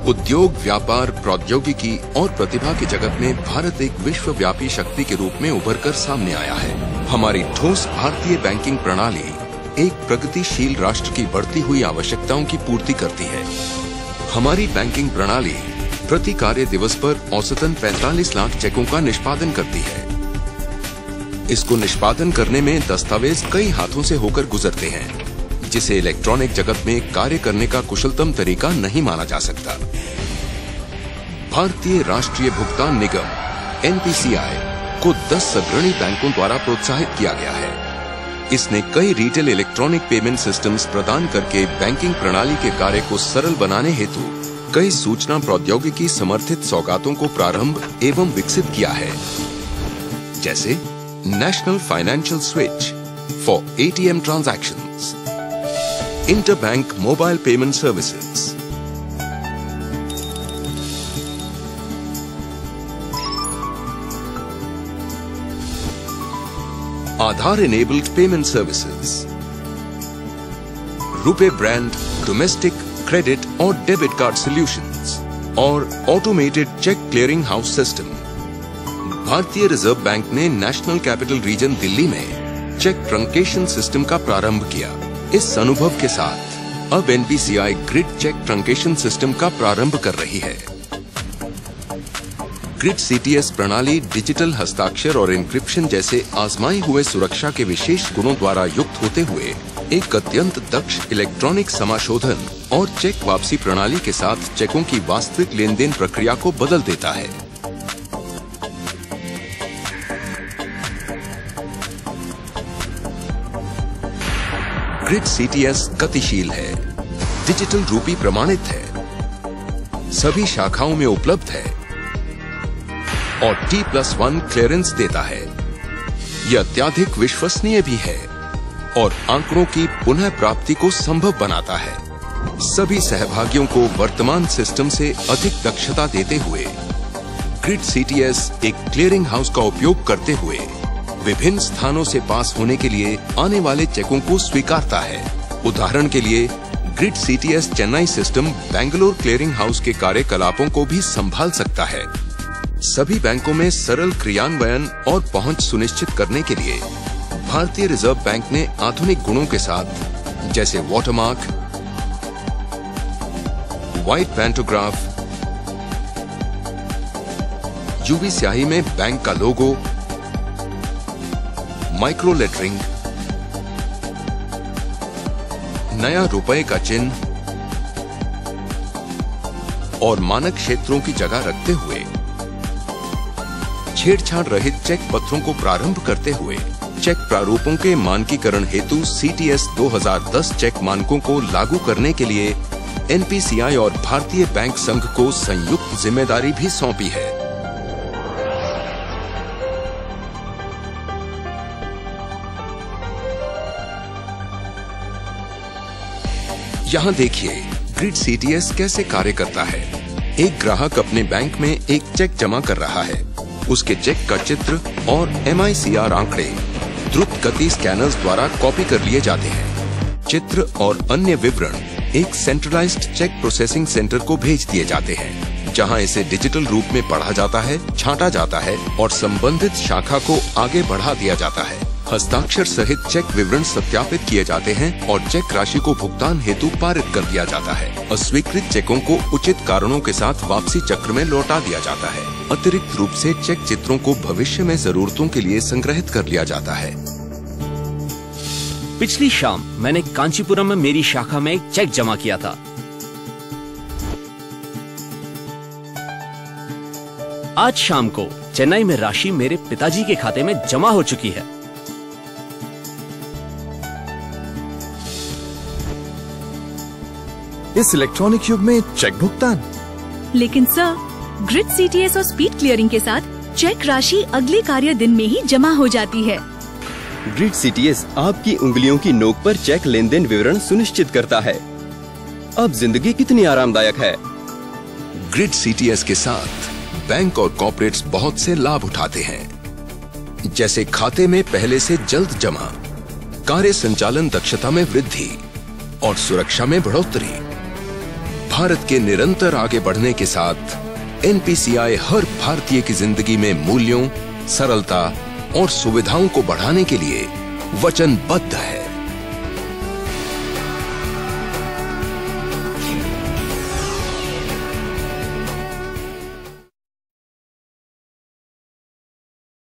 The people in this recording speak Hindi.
उद्योग, व्यापार, प्रौद्योगिकी और प्रतिभा के जगत में भारत एक विश्वव्यापी शक्ति के रूप में उभर कर सामने आया है। हमारी ठोस भारतीय बैंकिंग प्रणाली एक प्रगतिशील राष्ट्र की बढ़ती हुई आवश्यकताओं की पूर्ति करती है। हमारी बैंकिंग प्रणाली प्रति कार्य दिवस पर औसतन 45 लाख चेकों का निष्पादन करती है। इसको निष्पादन करने में दस्तावेज कई हाथों से होकर गुजरते हैं, जिसे इलेक्ट्रॉनिक जगत में कार्य करने का कुशलतम तरीका नहीं माना जा सकता। भारतीय राष्ट्रीय भुगतान निगम (NPCI) को 10 अग्रणी बैंकों द्वारा प्रोत्साहित किया गया है। इसने कई रिटेल इलेक्ट्रॉनिक पेमेंट सिस्टम्स प्रदान करके बैंकिंग प्रणाली के कार्य को सरल बनाने हेतु कई सूचना प्रौद्योगिकी समर्थित सौगातों को प्रारंभ एवं विकसित किया है, जैसे national financial switch for ATM transactions, interbank mobile payment services, Aadhaar enabled payment services, RuPay brand domestic credit और डेबिट कार्ड सॉल्यूशंस और automated cheque clearing house system. भारतीय रिजर्व बैंक ने नेशनल कैपिटल रीजन दिल्ली में चेक ट्रंकेशन सिस्टम का प्रारंभ किया। इस अनुभव के साथ अब NPCI grid cheque truncation system का प्रारंभ कर रही है। ग्रिड CTS प्रणाली डिजिटल हस्ताक्षर और इंक्रिप्शन जैसे आजमाए हुए सुरक्षा के विशेष गुणों द्वारा युक्त होते हुए एक अत्यंत दक्ष इलेक्ट्रॉनिक समाशोधन और चेक वापसी प्रणाली के साथ चेकों की वास्तविक लेन देन प्रक्रिया को बदल देता है। ग्रिड CTS गतिशील है, डिजिटल रूपी प्रमाणित है, सभी शाखाओं में उपलब्ध है और T+1 क्लियरेंस देता है। यह अत्यधिक विश्वसनीय भी है और आंकड़ों की पुनः प्राप्ति को संभव बनाता है। सभी सहभागियों को वर्तमान सिस्टम से अधिक दक्षता देते हुए ग्रिड CTS एक क्लियरिंग हाउस का उपयोग करते हुए विभिन्न स्थानों से पास होने के लिए आने वाले चेकों को स्वीकारता है। उदाहरण के लिए grid CTS Chennai system Bengaluru clearing house के कार्यकलापों को भी संभाल सकता है। सभी बैंकों में सरल क्रियान्वयन और पहुंच सुनिश्चित करने के लिए भारतीय रिजर्व बैंक ने आधुनिक गुणों के साथ जैसे वाटरमार्क, व्हाइट पैंटोग्राफ, UV स्याही में बैंक का लोगो, माइक्रो लेटरिंग, नया रुपए का चिन्ह और मानक क्षेत्रों की जगह रखते हुए छेड़छाड़ रहित चेक पत्रों को प्रारंभ करते हुए चेक प्रारूपों के मानकीकरण हेतु CTS 2010 चेक मानकों को लागू करने के लिए NPCI और भारतीय बैंक संघ को संयुक्त जिम्मेदारी भी सौंपी है। यहाँ देखिए ग्रिड CTS कैसे कार्य करता है। एक ग्राहक अपने बैंक में एक चेक जमा कर रहा है। उसके चेक का चित्र और MICR आंकड़े द्रुत गति स्कैनर्स द्वारा कॉपी कर लिए जाते हैं। चित्र और अन्य विवरण एक सेंट्रलाइज्ड चेक प्रोसेसिंग सेंटर को भेज दिए जाते हैं, जहां इसे डिजिटल रूप में पढ़ा जाता है, छांटा जाता है और संबंधित शाखा को आगे बढ़ा दिया जाता है। हस्ताक्षर सहित चेक विवरण सत्यापित किए जाते हैं और चेक राशि को भुगतान हेतु पारित कर दिया जाता है। अस्वीकृत चेकों को उचित कारणों के साथ वापसी चक्र में लौटा दिया जाता है। अतिरिक्त रूप से चेक चित्रों को भविष्य में जरूरतों के लिए संग्रहित कर लिया जाता है। पिछली शाम मैंने कांचीपुरम में मेरी शाखा में एक चेक जमा किया था। आज शाम को चेन्नई में राशि मेरे पिताजी के खाते में जमा हो चुकी है। इस इलेक्ट्रॉनिक युग में चेक भुगतान। लेकिन सर, ग्रिड CTS और स्पीड क्लियरिंग के साथ चेक राशि अगले कार्य दिन में ही जमा हो जाती है। ग्रिड CTS आपकी उंगलियों की नोक पर चेक लेन देन विवरण सुनिश्चित करता है। अब जिंदगी कितनी आरामदायक है। ग्रिड CTS के साथ बैंक और कॉर्पोरेट्स बहुत से लाभ उठाते हैं, जैसे खाते में पहले से जल्द जमा, कार्य संचालन दक्षता में वृद्धि और सुरक्षा में बढ़ोतरी। भारत के निरंतर आगे बढ़ने के साथ एनपीसीआई हर भारतीय की जिंदगी में मूल्यों, सरलता और सुविधाओं को बढ़ाने के लिए वचनबद्ध है।